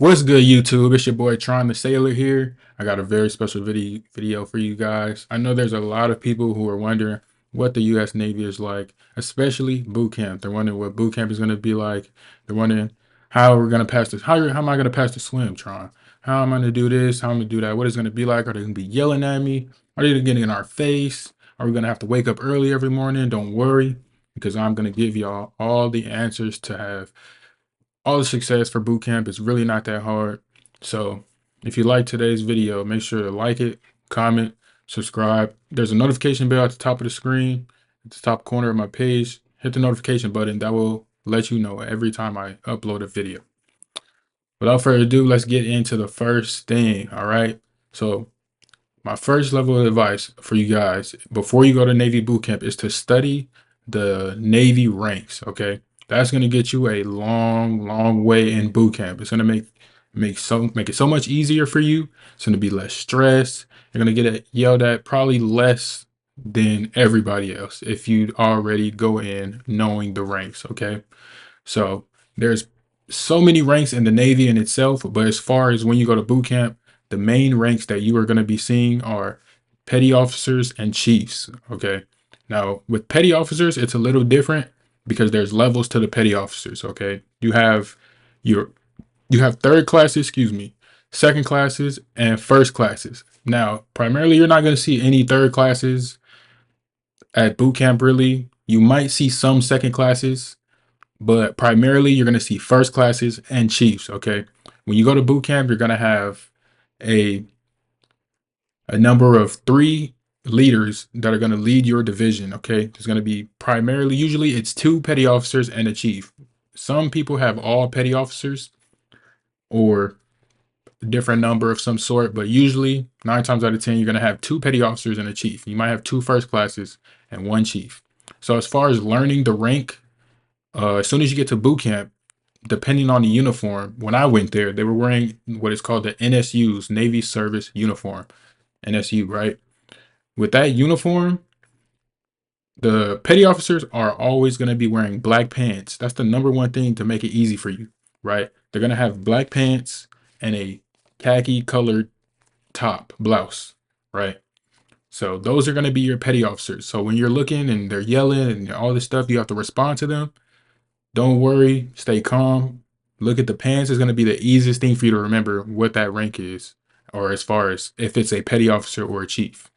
What's good, YouTube? It's your boy Tron the Sailor here. I got a very special video for you guys. I know there's a lot of people who are wondering what the U.S. Navy is like, especially boot camp. They're wondering what boot camp is going to be like. They're wondering how we're going to pass this. How am I going to pass the swim, Tron? How am I going to do this? How am I going to do that? What is it going to be like? Are they going to be yelling at me? Are they getting in our face? Are we going to have to wake up early every morning? Don't worry, because I'm going to give y'all all the answers to have all the success for boot camp. Is really not that hard. So if you like today's video, make sure to like it, comment, subscribe. There's a notification bell at the top of the screen, at the top corner of my page. Hit the notification button. That will let you know every time I upload a video. Without further ado, let's get into the first thing. All right. So my first level of advice for you guys before you go to Navy boot camp is to study the Navy ranks. Okay, that's gonna get you a long way in boot camp. It's gonna make it so much easier for you. It's gonna be less stress. You're gonna get it yelled at probably less than everybody else if you already go in knowing the ranks. Okay, so there's so many ranks in the Navy in itself, but as far as when you go to boot camp, the main ranks that you are going to be seeing are petty officers and chiefs. Okay. Now, with petty officers, it's a little different because there's levels to the petty officers. Okay. Your you have third classes, excuse me, second classes, and first classes. Now, primarily, you're not going to see any third classes at boot camp, really. You might see some second classes, but primarily you're going to see first classes and chiefs. Okay, when you go to boot camp, you're going to have a a number of three leaders that are going to lead your division. Okay, there's going to be primarily, usually it's two petty officers and a chief. Some people have all petty officers or a different number of some sort, but usually 9 times out of 10 you're going to have two petty officers and a chief. You might have two first classes and one chief. So as far as learning the rank, as soon as you get to boot camp, depending on the uniform, when I went there, they were wearing what is called the NSU's Navy Service Uniform. NSU, right? With that uniform, the petty officers are always going to be wearing black pants. That's the number one thing to make it easy for you, right? They're going to have black pants and a khaki colored top blouse, right? So those are going to be your petty officers. So when you're looking and they're yelling and all this stuff, you have to respond to them. Don't worry, stay calm. Look at the pants. Is going to be the easiest thing for you to remember what that rank is, or as far as if it's a petty officer or a chief.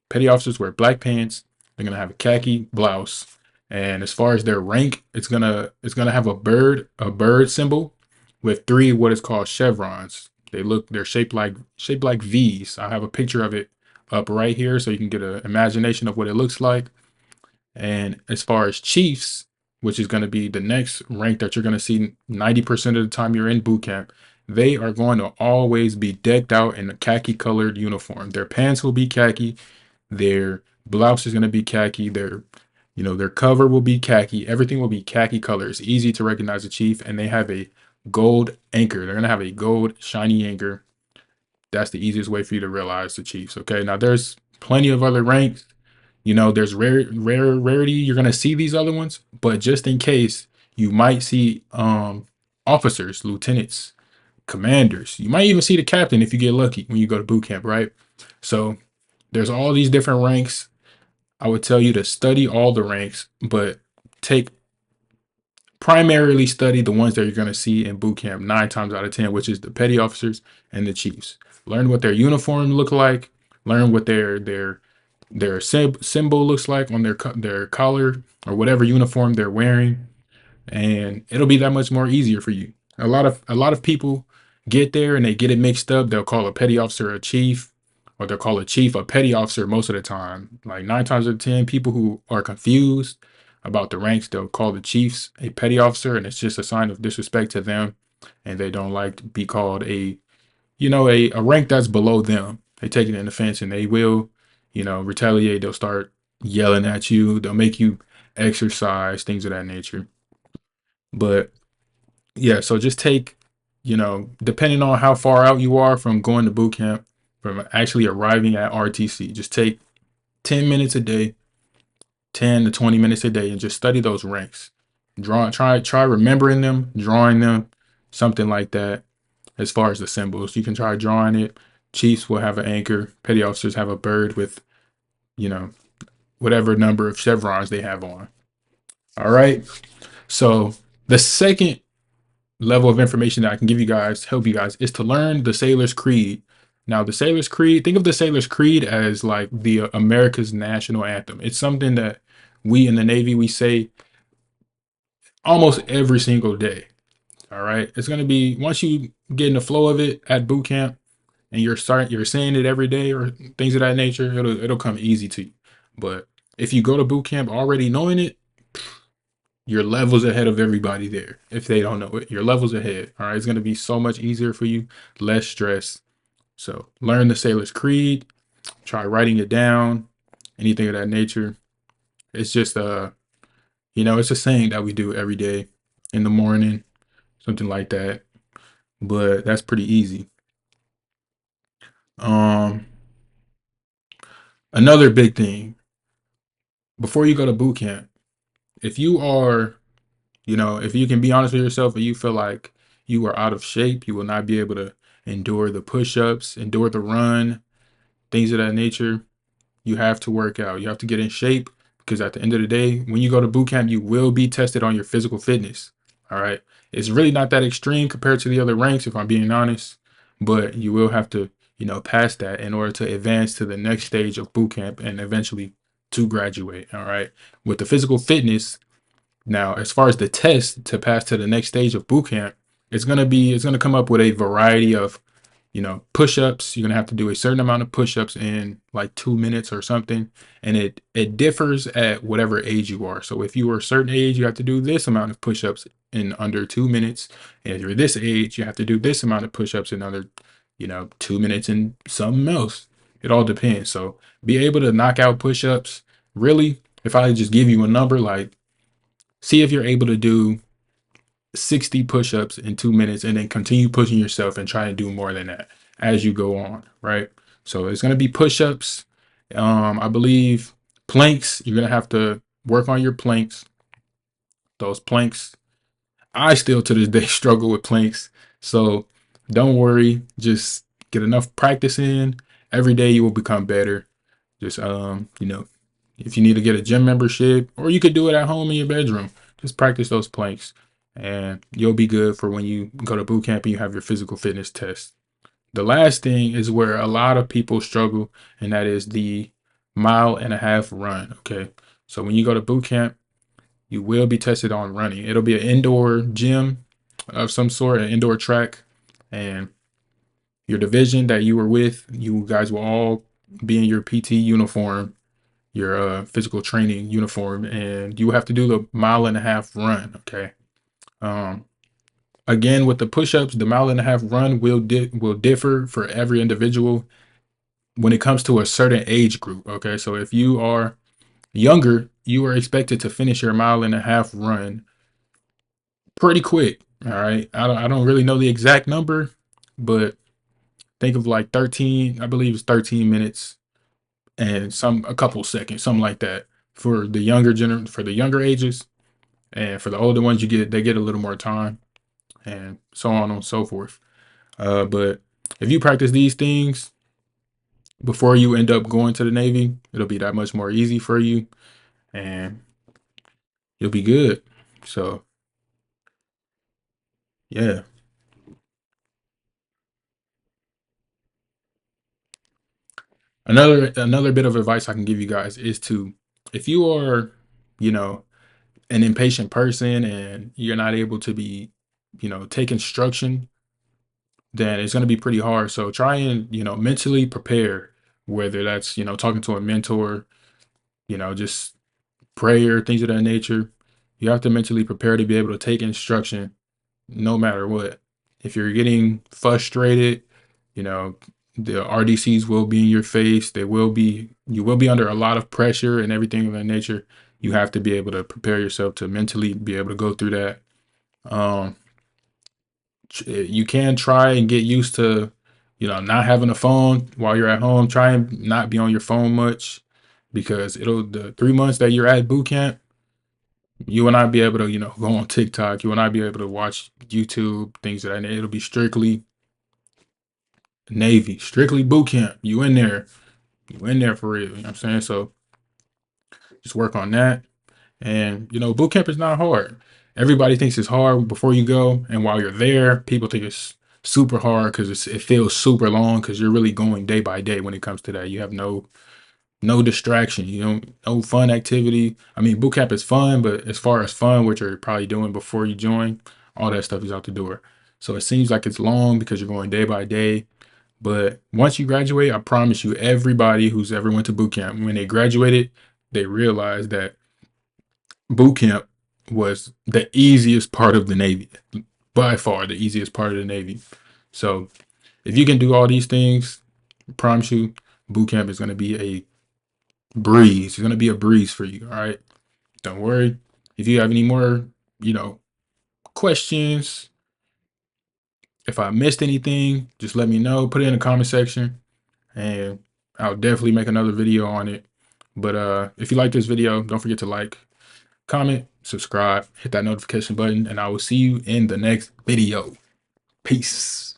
Petty officers wear black pants. They're going to have a khaki blouse. And as far as their rank, it's gonna have a bird symbol with three what is called chevrons. They're shaped like V's. I have a picture of it up right here so you can get an imagination of what it looks like. And as far as chiefs, which is going to be the next rank that you're going to see 90% of the time you're in boot camp, they are going to always be decked out in a khaki colored uniform. Their pants will be khaki, their blouse is going to be khaki, their cover will be khaki, everything will be khaki colors. Easy to recognize a chief, and they have a gold anchor. They're going to have a gold shiny anchor. That's the easiest way for you to realize the chiefs. Okay, now there's plenty of other ranks. There's rarity. You're gonna see these other ones, but just in case, you might see officers, lieutenants, commanders. You might even see the captain if you get lucky when you go to boot camp, right? So there's all these different ranks. I would tell you to study all the ranks, but take primarily study the ones that you're going to see in boot camp 9 times out of 10, which is the petty officers and the chiefs. Learn what their uniform look like. Learn what their symbol looks like on their collar or whatever uniform they're wearing, and it'll be that much more easier for you. A lot of people get there and they get it mixed up. They'll call a petty officer a chief, or they'll call a chief a petty officer most of the time. Like 9 times out of 10, people who are confused about the ranks, they'll call the chiefs a petty officer, and it's just a sign of disrespect to them, and they don't like to be called a rank that's below them. They take it in offense and they will, retaliate. They'll start yelling at you. They'll make you exercise, things of that nature. But yeah, so just take, depending on how far out you are from going to boot camp, from actually arriving at RTC, just take 10 minutes a day, 10 to 20 minutes a day, and just study those ranks. Try remembering them, drawing them, something like that. as far as the symbols. You can try drawing it. Chiefs will have an anchor. Petty officers have a bird with, you know, whatever number of chevrons they have on. All right. So the second level of information that I can give you guys, help you guys, is to learn the Sailor's Creed. Now, the Sailor's Creed, think of the Sailor's Creed as like the America's national anthem. It's something that we in the Navy, we say almost every single day. All right. It's going to be, once you get in the flow of it at boot camp and you're saying it every day or things of that nature, it'll come easy to you. But if you go to boot camp already knowing it, your levels ahead of everybody there. If they don't know it, your levels ahead. All right. It's going to be so much easier for you, less stress. So learn the Sailor's Creed, try writing it down, anything of that nature. It's just it's a saying that we do every day in the morning, something like that. But that's pretty easy. Um, Another big thing before you go to boot camp, if you are, if you can be honest with yourself and you feel like you are out of shape, you will not be able to endure the push-ups, endure the run, things of that nature. You have to work out. You have to get in shape because at the end of the day, when you go to boot camp, you will be tested on your physical fitness. All right. It's really not that extreme compared to the other ranks, if I'm being honest, but you will have to, pass that in order to advance to the next stage of boot camp and eventually to graduate. All right. With the physical fitness, now, as far as the test to pass to the next stage of boot camp, it's gonna come up with a variety of push-ups. You're gonna have to do a certain amount of push-ups in like 2 minutes or something, and it differs at whatever age you are. So if you are a certain age, you have to do this amount of push-ups in under 2 minutes, and if you're this age, you have to do this amount of push-ups in under 2 minutes and something else. It all depends. So be able to knock out push-ups. Really, if I just give you a number, like see if you're able to do 60 push-ups in 2 minutes and then continue pushing yourself and try to do more than that as you go on, right? So it's going to be push-ups. I believe planks, you're going to have to work on your planks. Those planks, I still to this day struggle with planks. So don't worry, just get enough practice in. Every day you will become better. Just if you need to get a gym membership, or you could do it at home in your bedroom, just practice those planks and you'll be good for when you go to boot camp and you have your physical fitness test. The last thing is where a lot of people struggle, and that is the 1.5 mile run. Okay. So when you go to boot camp, you will be tested on running. It'll be an indoor gym of some sort, an indoor track, and your division that you were with, you guys will all be in your PT uniform, your physical training uniform, and you have to do the 1.5 mile run. Okay. Um, Again, with the push-ups, the 1.5 mile run will differ for every individual when it comes to a certain age group. Okay. So if you are younger, you are expected to finish your 1.5 mile run pretty quick. All right. I don't really know the exact number, but think of like 13, I believe it's 13 minutes and a couple seconds, something like that for the for the younger ages. And for the older ones, they get a little more time and so on and so forth. But if you practice these things before you end up going to the Navy, it'll be that much more easy for you and you'll be good. So yeah. Another bit of advice I can give you guys is to, if you are, you know, an impatient person and you're not able to be, take instruction, then it's going to be pretty hard. So try and, mentally prepare, whether that's, talking to a mentor, just prayer, things of that nature. You have to mentally prepare to be able to take instruction no matter what. If you're getting frustrated, you know, the RDCs will be in your face. You will be under a lot of pressure and everything of that nature. You have to be able to prepare yourself to mentally be able to go through that. Um, you can try and get used to, not having a phone while you're at home. Try and not be on your phone much because the 3 months that you're at boot camp, you will not be able to, go on TikTok. You will not be able to watch YouTube, things of that nature. It'll be strictly Navy, strictly boot camp. You in there. You in there for real. You know what I'm saying? So just work on that. And boot camp is not hard. Everybody thinks it's hard before you go, and while you're there, people think it's super hard because it feels super long because you're really going day by day when it comes to that. You have no distraction, no fun activity. I mean, boot camp is fun, but as far as fun, which you're probably doing before you join, all that stuff is out the door. So it seems like it's long because you're going day by day. But once you graduate, I promise you, everybody who's ever went to boot camp, when they graduated, they realized that boot camp was the easiest part of the Navy, by far the easiest part of the Navy. So if you can do all these things, I promise you, boot camp is going to be a breeze. It's going to be a breeze for you. All right. Don't worry. If you have any more, you know, questions, if I missed anything, just let me know. Put it in the comment section and I'll definitely make another video on it. But if you like this video, don't forget to like, comment, subscribe, hit that notification button, and I will see you in the next video. Peace.